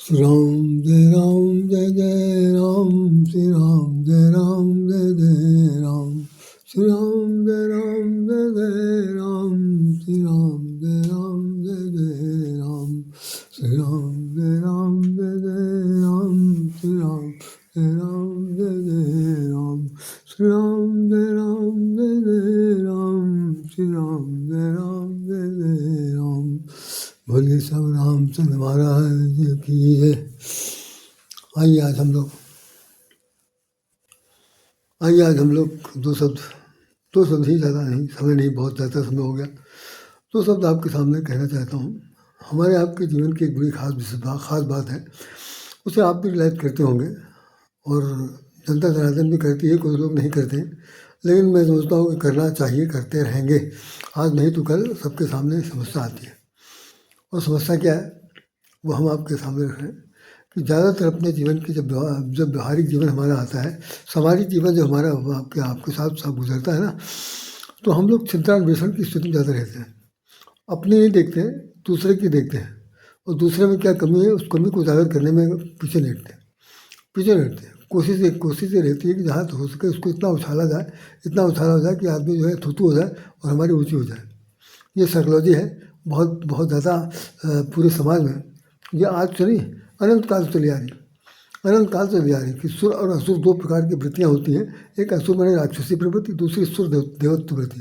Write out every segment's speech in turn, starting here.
श्री राम जय राम, श्री राम जय राम, श्री राम जय राम, श्री राम जय राम, श्री राम जय राम, श्री राम जय राम, श्री राम जय राम, श्री राम जय राम। बोलिए सब रामचंद्र महाराज की जय। आइए आज हम लोग दो शब्द ही, ज़्यादा नहीं, समय नहीं, बहुत ज़्यादा समय हो गया। दो शब्द आपके सामने कहना चाहता हूँ। हमारे आपके जीवन की एक बड़ी खास बात है, उसे आप भी रिलाइज करते होंगे और जनता जनार्दन भी करती है, कुछ लोग नहीं करते, लेकिन मैं समझता हूँ कि करना चाहिए, करते रहेंगे। आज नहीं तो कल सबके सामने समस्या आती है, और समस्या क्या है वो हम आपके सामने रख रहे हैं कि ज़्यादातर अपने जीवन की जब व्यवहारिक जीवन हमारा आता है, सामाजिक जीवन जो हमारा आपके साथ गुजरता है ना, तो हम लोग चिंता अन्वेषण की स्थिति में ज़्यादा रहते हैं। अपनी नहीं देखते हैं, दूसरे की देखते हैं, और दूसरे में क्या कमी है उस कमी को उजागर करने में पीछे नहीं हटते। कोशिश ये रहती है कि जहाँ हो सके उसको इतना उछाला हो जाए कि आदमी जो है थुतु हो जाए और हमारी ऊँची हो जाए। ये साइकोलॉजी है बहुत ज़्यादा पूरे समाज में। ये आज चली, अनंत काल से चली आ रही कि सुर और असुर दो प्रकार की वृत्तियाँ होती हैं। एक असुर माने राक्षसी प्रवृत्ति, दूसरी सुर देवत्व वृत्ति।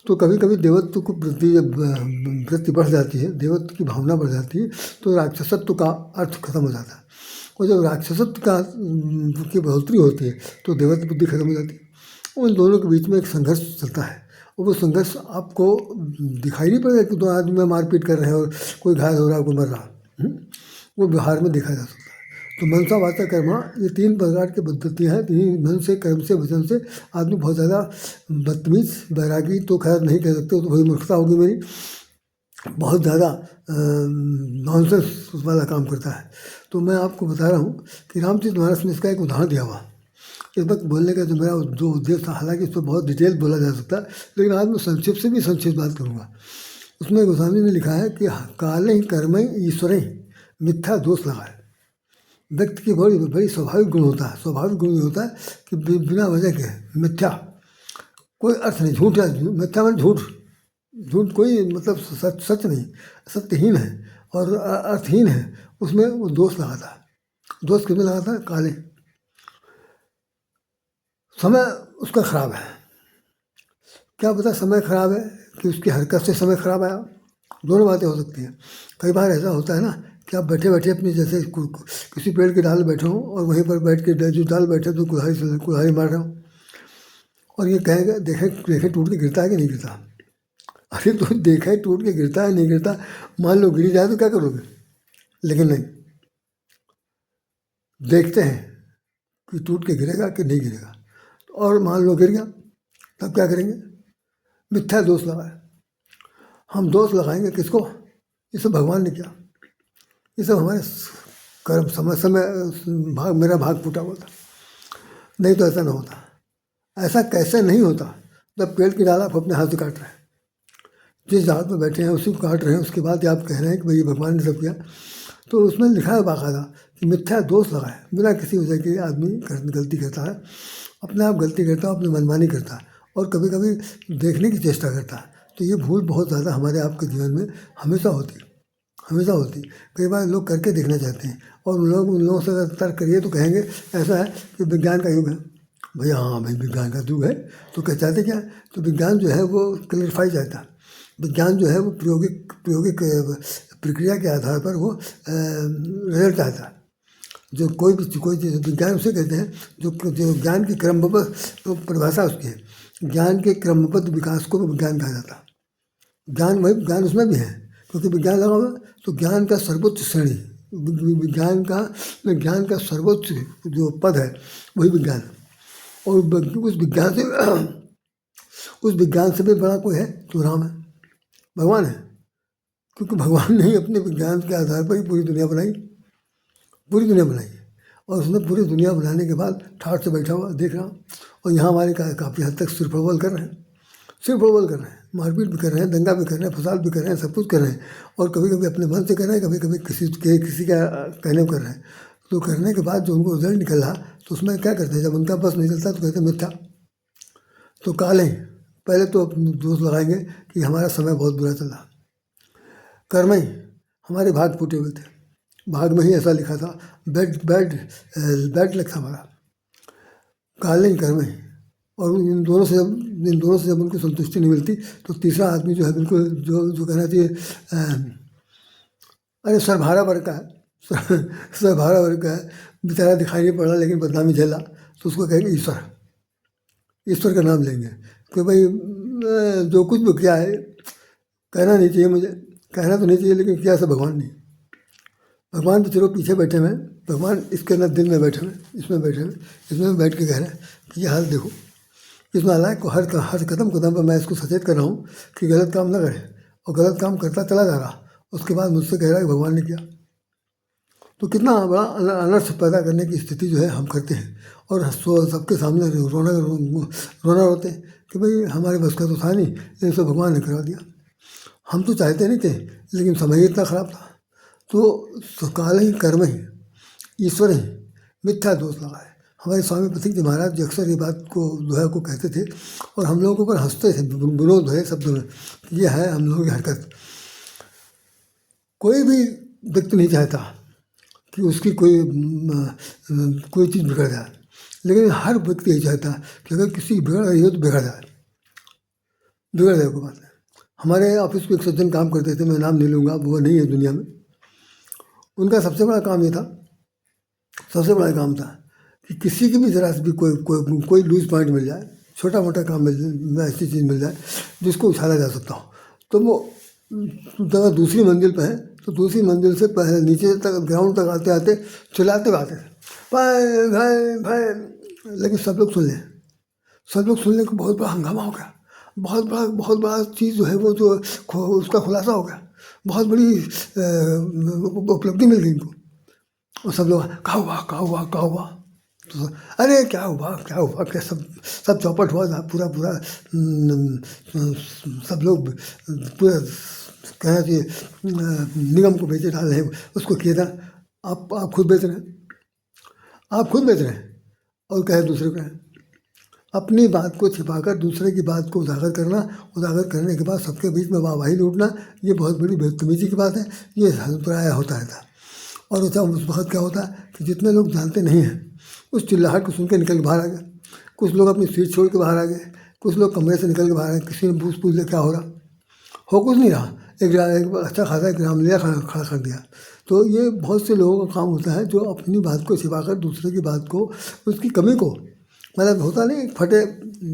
तो कभी कभी देवत्व को वृत्ति बढ़ जाती है, देवत्व की भावना बढ़ जाती है, तो राक्षसत्व का अर्थ खत्म हो जाता है। और जब राक्षसत्व की बढ़ोतरी होती है तो देवत्व बुद्धि खत्म हो जाती है। उन दोनों के बीच में एक संघर्ष चलता है, और वो संघर्ष आपको दिखाई नहीं पड़ेगा कि दो आदमी में मारपीट कर रहे हैं और कोई घायल हो रहा है, कोई मर रहा है। वो व्यवहार में देखा जा सकता है। तो मनसा वाचा कर्मा, ये तीन प्रकार की पद्धतियाँ हैं। तीन, मन से, कर्म से, वचन से आदमी बहुत ज़्यादा बदतमीज, बैरागी तो खैर नहीं कह सकते, तो वही मूर्खता होगी मेरी, बहुत ज़्यादा नॉनसेंस वाला काम करता है। तो मैं आपको बता रहा हूँ कि रामचरितमानस में इसका एक उदाहरण दिया हुआ। इस वक्त बोलने का जो मेरा जो उद्देश्य था, हालांकि इस पर बहुत डिटेल बोला जा सकता है, लेकिन आज मैं संक्षिप्त बात करूँगा। उसमें गोस्वामी ने लिखा है कि काले कर्म ईश्वर मिथ्या दोष लगाए। व्यक्ति की बड़ी स्वाभाविक गुण होता है। स्वाभाविक गुण ये होता है कि बिना वजह के मिथ्या, कोई अर्थ नहीं, झूठ है, मिथ्या मतलब झूठ कोई मतलब सच नहीं, सत्यहीन है और अर्थहीन है, उसमें वो दोष लगाता है। दोष किसमें लगाता है? काले। समय उसका खराब है, क्या पता समय खराब है कि उसकी हरकत से समय खराब आया। दोनों बातें हो सकती हैं। कई बार ऐसा होता है ना कि आप बैठे अपनी जैसे किसी पेड़ के डाल बैठे हो और वहीं पर बैठ के जो डाल बैठे तो कुल्हाड़ी मार रहे हो, और ये कहेगा देखे टूट के गिरता है कि नहीं गिरता। अरे तो देखे टूट के गिरता है नहीं गिरता, मान लो गिर जाए तो क्या करोगे? लेकिन नहीं, देखते हैं कि टूट के गिरेगा कि नहीं गिरेगा, और मान लो गिर गया तब क्या करेंगे? मिथ्या दोष लगाए। हम दोष लगाएंगे किसको? ये सब भगवान ने किया, ये सब हमारे कर्म समय मेरा भाग फूटा हुआ था, नहीं तो ऐसा ना होता। ऐसा कैसे नहीं होता जब पेड़ की डाल आप अपने हाथ से काट रहे हैं, जिस हाथ में बैठे हैं उसी को काट रहे हैं, उसके बाद आप कह रहे हैं कि भाई भगवान ने सब किया। तो उसमें लिखा है बाकायदा कि मिथ्या दोष लगाए। बिना किसी वजह के आदमी गलती करता है, अपने आप गलती करता है, अपनी मनमानी करता है, और कभी कभी देखने की चेष्टा करता है। तो ये भूल बहुत ज़्यादा हमारे आपके जीवन में हमेशा होती। कई बार लोग करके देखना चाहते हैं, और उन लोगों से अगर तर्क करिए तो कहेंगे ऐसा है कि विज्ञान का युग है। भैया हाँ भाई, विज्ञान का युग है, तो क्या चाहते क्या? तो विज्ञान जो है वो क्लैरिफाई चाहता है। विज्ञान जो है वो प्रायोगिक प्रक्रिया के आधार पर वो रिजल्ट आता है। जो कोई चीज़ विज्ञान उसे कहते हैं जो ज्ञान की क्रमबद्ध तो परिभाषा उसकी है। ज्ञान के क्रमबद्ध विकास को विज्ञान कहा जाता है। ज्ञान उसमें भी है, क्योंकि विज्ञान लगा हुआ, तो ज्ञान का सर्वोच्च श्रेणी, ज्ञान का सर्वोच्च जो पद है वही विज्ञान है। और उस विज्ञान से भी बड़ा कोई है तो राम है, भगवान है। क्योंकि भगवान ने ही अपने विज्ञान के आधार पर ही पूरी दुनिया बनाई और उसने पूरी दुनिया बनाने के बाद ठाठ से बैठा हुआ देख रहा, और यहाँ हमारे काफ़ी हद तक सिर प्रबल कर रहे हैं। मारपीट भी कर रहे हैं, दंगा भी कर रहे हैं, फसाद भी कर रहे हैं, सब कुछ कर रहे हैं। और कभी कभी अपने मन से कर रहे हैं, कभी कभी किसी का कहने पर कर रहे हैं। तो करने के बाद जो उनको रिजल्ट निकल रहा, तो उसमें क्या करते हैं, जब उनका बस नहीं चलता तो कहते हैं मिथ्या। तो कालें पहले तो दोष लगाएंगे कि हमारा समय बहुत बुरा चला, कर्म ही हमारे भाग फूटे हुए थे, भाग में ही ऐसा लिखा था, बैड बैड बैड लक था हमारा, काले ही कर्म ही। और इन दोनों से जब उनको संतुष्टि नहीं मिलती तो तीसरा आदमी जो है बिल्कुल जो कहना चाहिए अरे सरभारा वर्ग का है, सरभारा वर्ग का है, बेचारा दिखाई नहीं पड़ा लेकिन बदनामी झेला, तो उसको कहेंगे ईश्वर का नाम लेंगे कि भाई जो कुछ भी किया है, कहना नहीं चाहिए मुझे, कहना तो नहीं चाहिए लेकिन किया सब भगवान नहीं। भगवान तो चलो पीछे बैठे हुए हैं, भगवान इसके अंदर दिल में बैठे हुए, इसमें बैठे हुए, इसमें बैठ के कह रहे हैं कि ये हाल देखो, इस नालायक को हर कदम पर मैं इसको सचेत कर रहा हूँ कि गलत काम ना करे, और गलत काम करता चला जा रहा, उसके बाद मुझसे कह रहा है कि भगवान ने किया। तो कितना बड़ा अनर्थ पैदा करने की स्थिति जो है हम करते हैं, और सबके सामने रोना रोते हैं कि भाई हमारे बस का तो था नहीं, ये सब भगवान ने करा दिया। हम तो चाहते नहीं थे लेकिन समय ही इतना ख़राब था। तो काल ही कर्म ही ईश्वर ही मिथ्या दोष लगाए। हमारे स्वामी पथिक जी महाराज जी अक्सर ये बात को दोहा को कहते थे, और हम लोगों को हंसते थे विनोद भरे शब्दों में। ये है हम लोगों की हरकत। कोई भी व्यक्ति नहीं चाहता कि उसकी कोई चीज़ बिगड़ जाए, लेकिन हर व्यक्ति यही चाहता है कि अगर किसी की बिगड़ रही हो तो बिगड़ जाए कोई बात नहीं। हमारे ऑफिस में एक सज्जन काम करते थे, मैं नाम नहीं लूँगा, वो नहीं है दुनिया में। उनका सबसे बड़ा काम ये था, सबसे बड़ा काम था कि किसी की भी ज़रा से भी कोई लूज पॉइंट मिल जाए, छोटा मोटा काम ऐसी चीज़ मिल जाए जिसको उछाला जा सकता हो, तो वो अगर दूसरी मंजिल पर है तो दूसरी मंजिल से पहले नीचे तक ग्राउंड तक आते आते चिल्लाते आते भाई भाई भाई, लेकिन सब लोग सुनने को बहुत बड़ा हंगामा हो गया, बहुत बड़ा चीज़ जो है वो जो उसका खुलासा हो गया, बहुत बड़ी उपलब्धि मिल गई इनको। और सब लोग क्या हुआ तो अरे क्या हुआ क्या सब चौपट हुआ था, पूरा सब लोग पूरा कहना चाहिए निगम को बेचे डाल रहे हैं, उसको किया था। आप खुद बेच रहे हैं और कहे दूसरे को अपनी बात को छिपाकर दूसरे की बात को उजागर करने के बाद सबके बीच में वाहवाही लूटना, ये बहुत बड़ी बदतमीजी की बात है। ये प्राय होता रहता। और उस वक्त क्या होता है कि जितने लोग जानते नहीं हैं उस चिल्लाहट को सुन के निकल के बाहर आ गए, कुछ लोग अपनी सीट छोड़ के बाहर आ गए, कुछ लोग कमरे से निकल के बाहर आ गए। किसी ने पूछ लिया क्या हो रहा, हो कुछ नहीं रहा, एक अच्छा खासा एक ग्राम लिया खड़ा कर दिया। तो ये बहुत से लोगों का काम होता है जो अपनी बात को छिपाकर दूसरे की बात को, उसकी कमी को, मतलब होता नहीं फटे,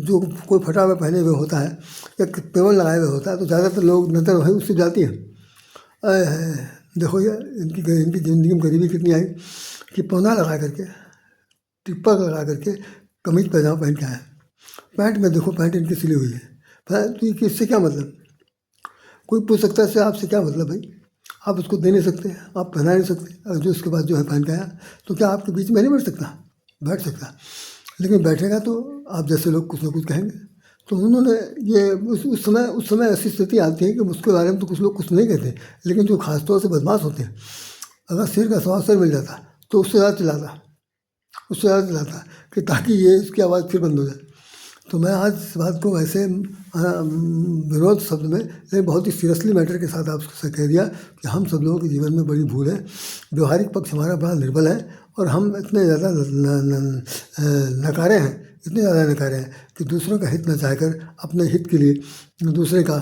जो कोई फटा हुआ पहने हुए होता है या पेवर लगाए हुए होता है, तो ज़्यादातर लोग नजर वही उससे जाती है। देखो ये इनकी ज़िंदगी में गरीबी कितनी आई कि पौना लगा करके, टिप्पा लगा करके कमीज पैजामा पहन के आए, पैंट में देखो पैंट इनकी सिली हुई है। तो ये इससे क्या मतलब? कोई पूछ सकता है आपसे क्या मतलब भाई, आप उसको दे नहीं सकते, आप पहना नहीं सकते, अगर जो उसके बाद जो है पहन के आया तो क्या आपके बीच में नहीं बैठ सकता? लेकिन बैठेगा तो आप जैसे लोग कुछ ना कुछ कहेंगे। तो उन्होंने ये उस समय ऐसी स्थिति आती है कि उसके बारे में तो कुछ लोग कुछ नहीं कहते, लेकिन जो खासतौर से बदमाश होते हैं, अगर सिर का सवा सिर मिल जाता तो उससे ज़्यादा चिल्लाता कि ताकि ये इसकी आवाज़ फिर बंद हो जाए। तो मैं आज इस बात को वैसे विरोध शब्द में, लेकिन बहुत ही सीरियसली मैटर के साथ आपसे कह दिया कि हम सब लोगों के जीवन में बड़ी भूल है, व्यवहारिक पक्ष हमारा बड़ा निर्बल है, और हम इतने ज़्यादा नकारे हैं कि दूसरों का हित न चाहकर अपने हित के लिए दूसरे का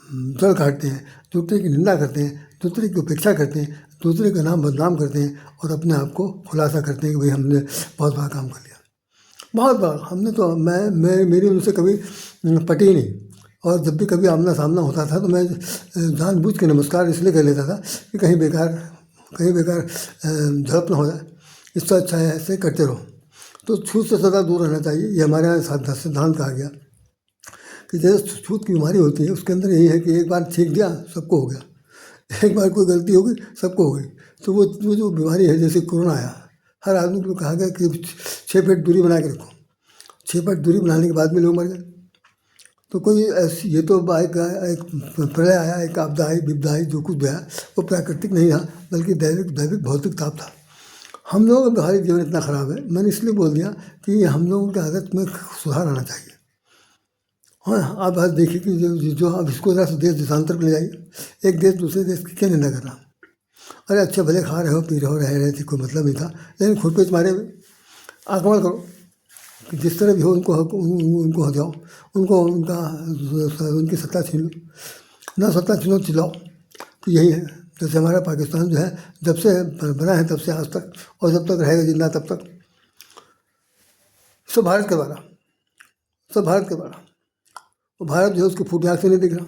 जड़ काटते हैं, दूसरे की निंदा करते हैं, दूसरे की उपेक्षा करते हैं, दूसरे का नाम बदनाम करते हैं, और अपने आप को खुलासा करते हैं कि भाई हमने बहुत बड़ा काम कर लिया, बहुत बड़ा। हमने तो मेरी उनसे कभी पटी नहीं, और जब भी कभी आमना सामना होता था तो मैं जानबूझ के नमस्कार इसलिए कर लेता था कि कहीं बेकार झड़प न हो जाए, इससे अच्छा है ऐसे करते रहो। तो छूत से सदा दूर रहना चाहिए, ये हमारे यहाँ सिद्धांत कहा गया कि जैसे छूत की बीमारी होती है, उसके अंदर यही है कि एक बार छींक दिया सबको हो गया, एक बार कोई गलती हो गई सबको हो गई। तो वो जो बीमारी है, जैसे कोरोना आया, हर आदमी को कहा गया कि 6 फीट दूरी बना के रखो, 6 फीट दूरी बनाने के बाद में लोग मर गए। तो कोई ऐसी ये तो एक प्रलय आया, एक आपदा आई, विपदा आई, जो कुछ भी आया वो प्राकृतिक नहीं था, बल्कि दैविक दैविक भौतिक ताप था। हम लोगों का व्यवहारिक जीवन इतना ख़राब है, मैंने इसलिए बोल दिया कि हम लोगों की आदत में सुधार आना चाहिए। हाँ, आप आज देखिए कि जो अब इसको ज़रा सा देश देशांतर में ले जाइए, एक देश दूसरे देश की क्या निंदा कर रहा। अरे अच्छे भले खा रहे हो, पी रहे हो, रह रहे थे, कोई मतलब नहीं था, लेकिन खुद पे तुम्हारे आक्रमण करो कि जिस तरह भी हो उनको हटाओ, उनको उनकी सत्ता छीन लो, ना सत्ता छीनो चिल्लाओ। तो यही है, जैसे हमारा पाकिस्तान जो है जब से बना है तब से आज तक, और जब तक रहेगा जिंदा तब तक, सब भारत के द्वारा, सब भारत के द्वारा। और भारत जो है उसको फूटी आँख से नहीं दिख रहा।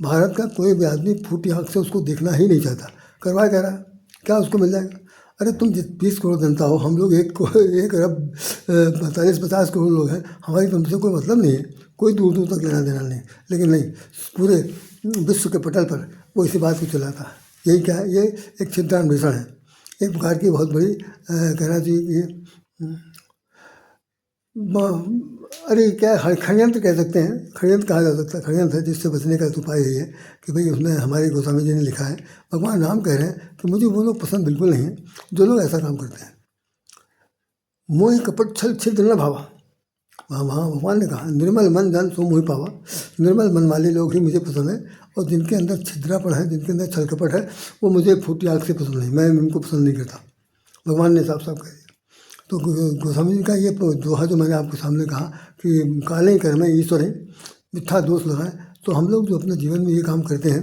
भारत का कोई भी आदमी फूटी आँख से उसको देखना ही नहीं चाहता। करवा कह रहा है, क्या उसको मिल जाएगा? अरे तुम 20 करोड़ जनता हो, हम लोग 1 अरब 45-50 करोड़ लोग हैं, हमारी तुमसे कोई मतलब नहीं है, कोई दूर दूर तक लेना देना नहीं। लेकिन नहीं, पूरे विश्व के पटल पर वो इसी बात को चलाता है। यही क्या है? ये एक छिद्रान्वेषण है, एक प्रकार की बहुत बड़ी कहना चाहिए कि अरे क्या षड्यंत्र कह सकते हैं, षड्यंत्र कहा जा सकता है। षड्यंत्र है जिससे बचने का उपाय यही है कि भाई उसमें हमारे गोस्वामी जी ने लिखा है, भगवान राम कह रहे हैं कि मुझे वो लोग पसंद बिल्कुल नहीं है जो लोग ऐसा काम करते हैं। मोह कपट छल छिद्र न भावा, वहाँ भगवान ने कहा निर्मल मन जन सो मोहि पावा। निर्मल मन वाले लोग ही मुझे पसंद है, और जिनके अंदर छिद्रापन है, जिनके अंदर छल कपट है, वो मुझे फूटी आँख से पसंद नहीं, मैं उनको पसंद नहीं करता। भगवान ने साफ साफ कह दिया। तो गोस्वामी जी का ये दोहा जो मैंने आपके सामने कहा कि काले कर्म ईश्वर है, मिथ्या दोष लगाएं, तो हम लोग जो अपने जीवन में ये काम करते हैं,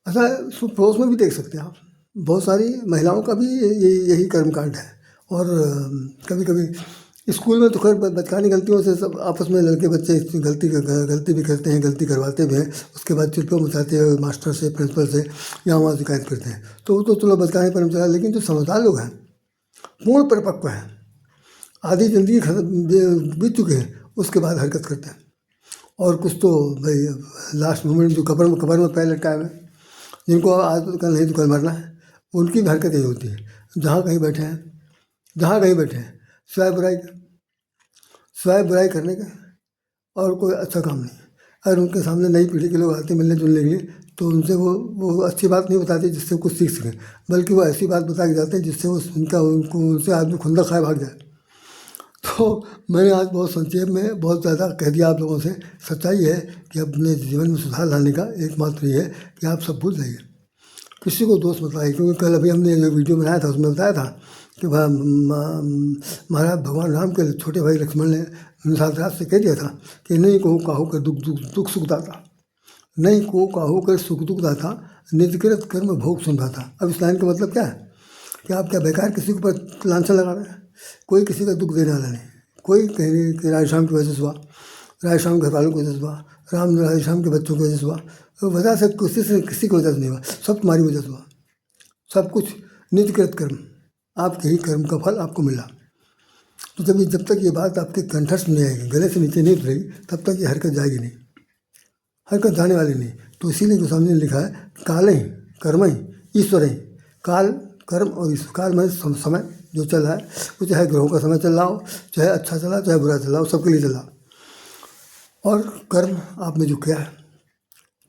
ऐसा पड़ोस में भी देख सकते हैं आप, बहुत सारी महिलाओं का भी यही कर्मकांड है। और कभी कभी स्कूल में तो खैर बचकानी गलतियों से सब आपस में लड़के बच्चे गलती भी करते हैं, गलती करवाते भी हैं, उसके बाद चिल्पो मचाते हैं मास्टर से, प्रिंसिपल से, या वहाँ शिकायत करते हैं, तो वो तो चलो बचकानी पर चला। लेकिन जो समझदार लोग हैं, पूर्ण परिपक्व है, आधी जिंदगी बीत चुके हैं, उसके बाद हरकत करते हैं। और कुछ तो भाई लास्ट मोमेंट जो कब्र में पैर लटकाए हुए, जिनको आज तो कल नहीं तो कल मरना है, उनकी भी हरकत यही होती है। जहाँ कहीं बैठे हैं सिवाय बुराई करने का और कोई अच्छा काम नहीं। अगर उनके सामने नई पीढ़ी के लोग आते मिलने जुलने के लिए, तो उनसे वो अच्छी बात नहीं बताते जिससे कुछ सीख सकें, बल्कि वो ऐसी बात बता के जाते हैं जिससे वो उनसे आदमी खुंदक खाए भाग जाए। तो मैंने आज बहुत संक्षेप में बहुत ज़्यादा कह दिया आप लोगों से। सच्चाई है कि अपने जीवन में सुधार लाने का एकमात्र ये है कि आप सब भूल जाइए, किसी को दोष मत लाइए। क्योंकि कल अभी हमने जो वीडियो बनाया था उसमें बताया था कि महाराज भगवान राम के छोटे भाई लक्ष्मण ने निषाद से कह दिया था कि नहीं को काहू कर दुख सुख दाता, नहीं को काहू कर सुख दुख दाता, निजकृत कर्म भोग सुनभाता। अब इस लाइन का मतलब क्या है कि आप क्या बेकार किसी के ऊपर लांछन लगा रहे हैं? कोई किसी का दुख देने वाला नहीं। कोई कह रहे कि राधेश्याम की वजह से हुआ, राधेश्याम घर वालों की वजह से हुआ, राधेश्याम के बच्चों की वजह से हुआ, तो वजह से किसी की वजह से नहीं हुआ, सब तुम्हारी वजह से हुआ। सब कुछ निजकृत कर्म, आपके ही कर्म का फल आपको मिला। तो जब तक ये बात आपके कंठस्थ नहीं आएगी, गले से नीचे नहीं उतरेगी, तब तक ये हरकत जाएगी नहीं, हरकत जाने वाली नहीं। तो इसीलिए गोस्वामी ने लिखा है काल ही कर्म ही ईश्वर ही। काल कर्म और ईश्वर, काल में समय जो चल रहा है, वो चाहे ग्रहों का समय चल रहा हो, चाहे अच्छा चला चाहे बुरा चला हो, सबके लिए चला। और कर्म आपने जो किया है,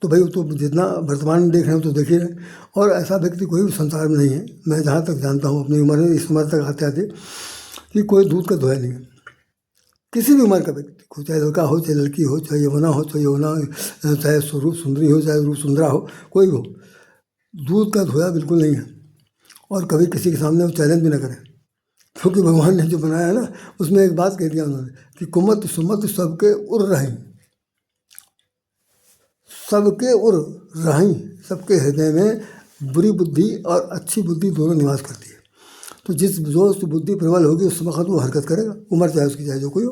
तो भाई तो जितना वर्तमान में देख रहे हो तो देख ही रहे। और ऐसा व्यक्ति कोई भी संसार में नहीं है, मैं जहाँ तक जानता हूँ अपनी उम्र में, इस उम्र तक आते आते, कि कोई दूध का धोया नहीं है। किसी भी उम्र का व्यक्ति को, चाहे लड़का हो चाहे लड़की हो, चाहे यौवना हो चाहे यौवना, चाहे रूप सुंदरी हो चाहे रूप सुंदरा हो, कोई हो, दूध का धोया बिल्कुल नहीं है। और कभी किसी के सामने वो चैलेंज भी ना करें, क्योंकि भगवान ने जो बनाया है ना, उसमें एक बात कह दिया उन्होंने कि कुमत सुमत सबके उर रहीं, सबके उर रहीं, सबके हृदय में बुरी बुद्धि और अच्छी बुद्धि दोनों निवास करती है। तो जो बुद्धि प्रबल होगी उस वक्त वो हरकत करेगा, उम्र चाहे उसकी चाहे जो कोई हो।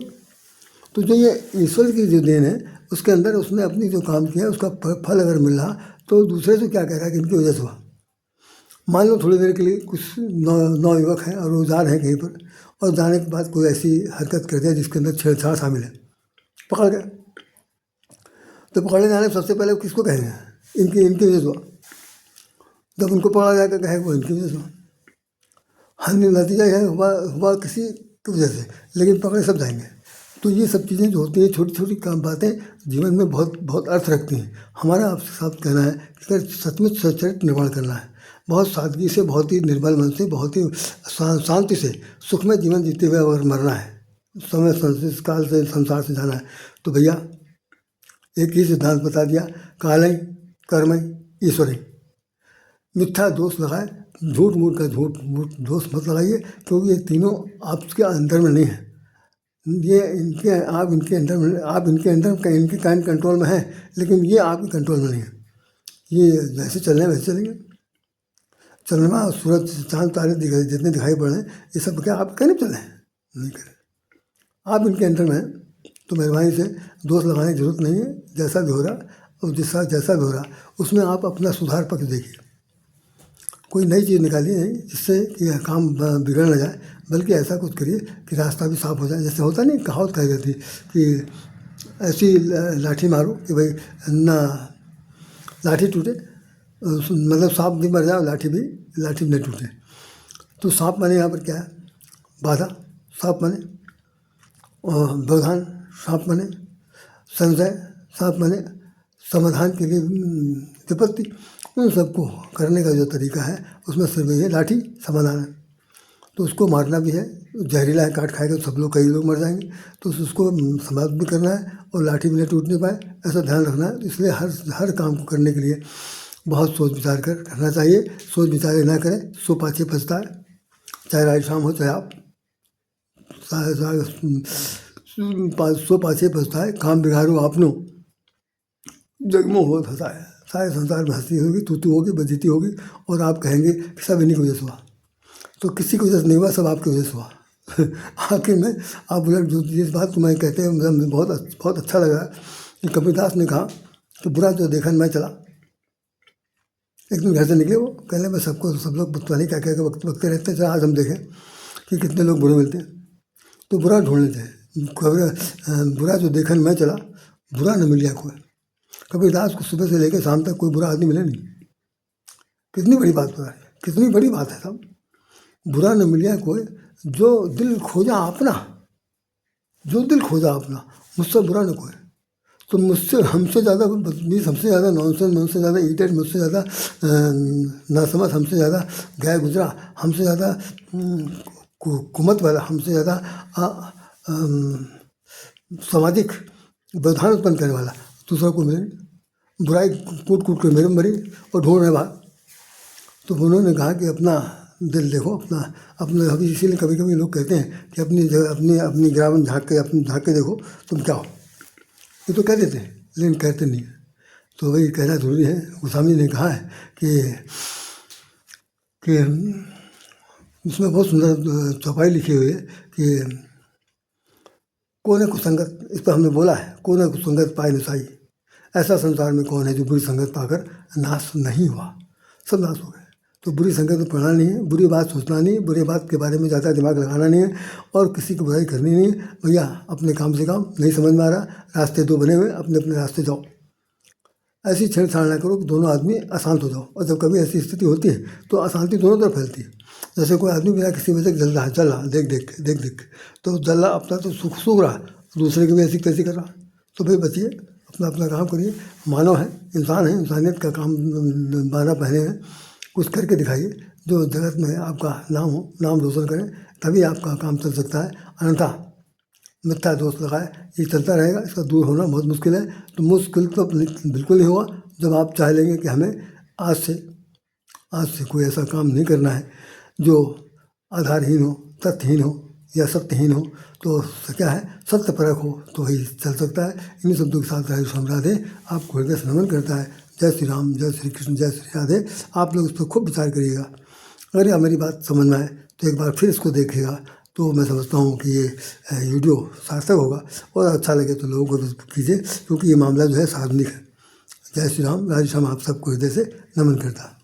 तो जो ये ईश्वर की जो देन है, उसके अंदर उसने अपनी जो काम किया उसका फल अगर मिल रहा, तो दूसरे से क्या कह रहा है कि इनकी वजह से हुआ। मान लो थोड़ी देर के लिए कुछ नौयुवक हैं और वो जा रहे हैं कहीं पर, और जाने के बाद कोई ऐसी हरकत कर दिया जिसके अंदर छेड़छाड़ शामिल है, पकड़ गए। तो पकड़ने जाने सबसे पहले वो किसको कहेंगे? इनकी वजह से हुआ। जब उनको पकड़ा जाएगा कहेगा वो इनकी वजह से हुआ। नतीजा यह हुआ किसी की वजह से, लेकिन पकड़े सब जाएंगे। तो ये सब चीज़ें जो होती हैं, छोटी छोटी काम बातें जीवन में बहुत बहुत अर्थ रखती हैं। हमारा आपसे साफ कहना है कि अगर सचमुच सच्चरित्र निर्माण करना है, बहुत सादगी से, बहुत ही निर्मल मन से, बहुत ही शांति से सुखमय जीवन जीते हुए अगर मरना है, समय इस काल से संसार से जाना है, तो भैया एक ही सिद्धांत बता दिया, कालय कर्मय ईश्वरय। मिथ्या दोष लगाए, झूठ मूठ का झूठ दोष मत लगाइए, क्योंकि ये तीनों आपके अंदर में नहीं है। ये इनके अंदर में, आप इनके अंदर इनके काइंड कंट्रोल में है, लेकिन ये आपके कंट्रोल में नहीं है। ये जैसे चलने वैसे चलेंगे। चंद्रमा और सूरज चांद तारे जितने दिखाई पड़ रहे हैं, ये सब क्या आप कहने चले हैं? नहीं करें। आप इनके अंदर में हैं, तो मेहरबानी से दोष लगाने की जरूरत नहीं है। जैसा भी हो रहा और जैसा भी हो रहा, उसमें आप अपना सुधार पक्ष देखिए। कोई नई चीज़ निकालिए नहीं जिससे कि काम बिगड़ न जाए, बल्कि ऐसा कुछ करिए कि रास्ता भी साफ हो जाए। जैसे होता नहीं, कहावत कही जाती कि ऐसी लाठी मारो कि भाई ना लाठी टूटे, मतलब सांप भी मर जाए, लाठी भी नहीं टूटे। तो सांप माने यहाँ पर क्या है? बाधा। सांप माने व्यवधान, सांप माने संशय, सांप माने समाधान के लिए विपत्ति। उन सबको करने का जो तरीका है, उसमें सिर्फ ये लाठी समाधान है। तो उसको मारना भी है, जहरीला है, काट खाएगा तो सब लोग, कई लोग मर जाएंगे। तो उसको समाप्त भी करना है और लाठी भी नहीं टूटने पाए, ऐसा ध्यान रखना है। इसलिए हर काम को करने के लिए बहुत सोच विचार कर करना चाहिए। सोच विचार ना करें, सो पाछे पछताए। चाहे रात शाम हो, चाहे आप सो पाछे पछताए, काम बिगाड़ो आपनो, जगमो हो हंसाए। सारे संसार में हंसी होगी, तू होगी, बजीती होगी, और आप कहेंगे कि सब इन्हीं की वजह से हुआ। तो किसी की वजह से नहीं हुआ, सब आपकी वजह से हुआ। आखिर में आप बोले, जो जिस बात को मैं कहते हैं मुझे बहुत अच्छा लगा कि कबीरदास ने कहा कि बुरा जो देखा मैं चला। एक दिन घर से निकले, वो कहने में सब लोग पता नहीं क्या क्या बकते रहते हैं। आज हम देखें कि कितने लोग बुरे मिलते हैं, तो बुरा ढूंढ लेते हैं। बुरा जो देखा मैं चला, बुरा न मिल गया कोई। कबीरदास को सुबह से लेकर शाम तक कोई बुरा आदमी मिला नहीं। कितनी बड़ी बात है, कितनी बड़ी बात है साहब। बुरा न मिल गया कोई, जो दिल खोजा अपना, मुझसे बुरा न कोई। तो मुझसे, हमसे ज़्यादा बदतमीज, हमसे ज़्यादा नॉनसेंस, मुझसे ज़्यादा इडियट, मुझसे ज़्यादा नासमझ, हमसे ज़्यादा गैर गुजरा, हमसे ज़्यादा कुमत वाला, हमसे ज़्यादा सामाजिक व्यवधान उत्पन्न करने वाला दूसरा को मिले। बुराई कूट कूट कर मेरे मरी और ढूंढ रहे बात। तो उन्होंने कहा कि अपना दिल देखो, अपना अभी इसीलिए कभी कभी लोग कहते हैं कि अपनी जगह अपनी गिरावट झाँक के देखो तुम क्या हो। ये तो कह देते हैं, लेकिन कहते नहीं है। तो वही कहना जरूरी है। गोस्वामी ने कहा है कि उसमें बहुत सुंदर चौपाई लिखी हुई है कि कौन है कुसंगत, इस पर हमने बोला है, कौन है कुसंगत पाए नसाई। ऐसा संसार में कौन है जो बुरी संगत पाकर नाश नहीं हुआ। सब नाश हो गए। तो बुरी संगत में पढ़ना नहीं है, बुरी बात सोचना नहीं है, बुरी बात के बारे में ज़्यादा दिमाग लगाना नहीं है, और किसी की बुराई करनी नहीं है। भैया अपने काम से काम, नहीं समझ में आ रहा, रास्ते दो बने हुए, अपने अपने रास्ते जाओ। ऐसी छेड़छाड़ ना करो कि दोनों आदमी अशांत हो जाओ। और जब कभी ऐसी स्थिति होती है तो अशांति दोनों तरफ फैलती है। जैसे कोई आदमी बिना किसी वजह से जल रहा देख तो जल रहा, अपना तो सूख रहा, दूसरे की भी ऐसी कैसी कर रहा। तो भाई बचिए, अपना अपना काम करिए। मानव है, इंसान है, इंसानियत का काम बाना पहने हैं, कुछ करके दिखाइए जो जगत में आपका नाम हो, नाम रोशन करें, तभी आपका काम चल सकता है। अन्यथा मिथ्या दोष लगाए ये चलता रहेगा, इसका दूर होना बहुत मुश्किल है। तो मुश्किल तो बिल्कुल नहीं होगा जब आप चाह लेंगे कि हमें आज से कोई ऐसा काम नहीं करना है जो आधारहीन हो, तथ्यहीन हो या सत्यहीन हो। तो क्या है, सत्य परख हो तो वही चल सकता है। इन्हीं शब्दों के साथ राधे आपको हृदय से नमन करता है। जय श्री राम, जय श्री कृष्ण, जय श्री राधे। आप लोग इस पर खूब विचार करिएगा। अगर यह मेरी बात समझ में आए तो एक बार फिर इसको देखिएगा, तो मैं समझता हूँ कि ये वीडियो सार्थक होगा। और अच्छा लगे तो लोगों को भी कीजिए, क्योंकि ये मामला जो है सार्वजनिक है। जय श्री राम, राधे श्याम। आप सबको हृदय से नमन करता है।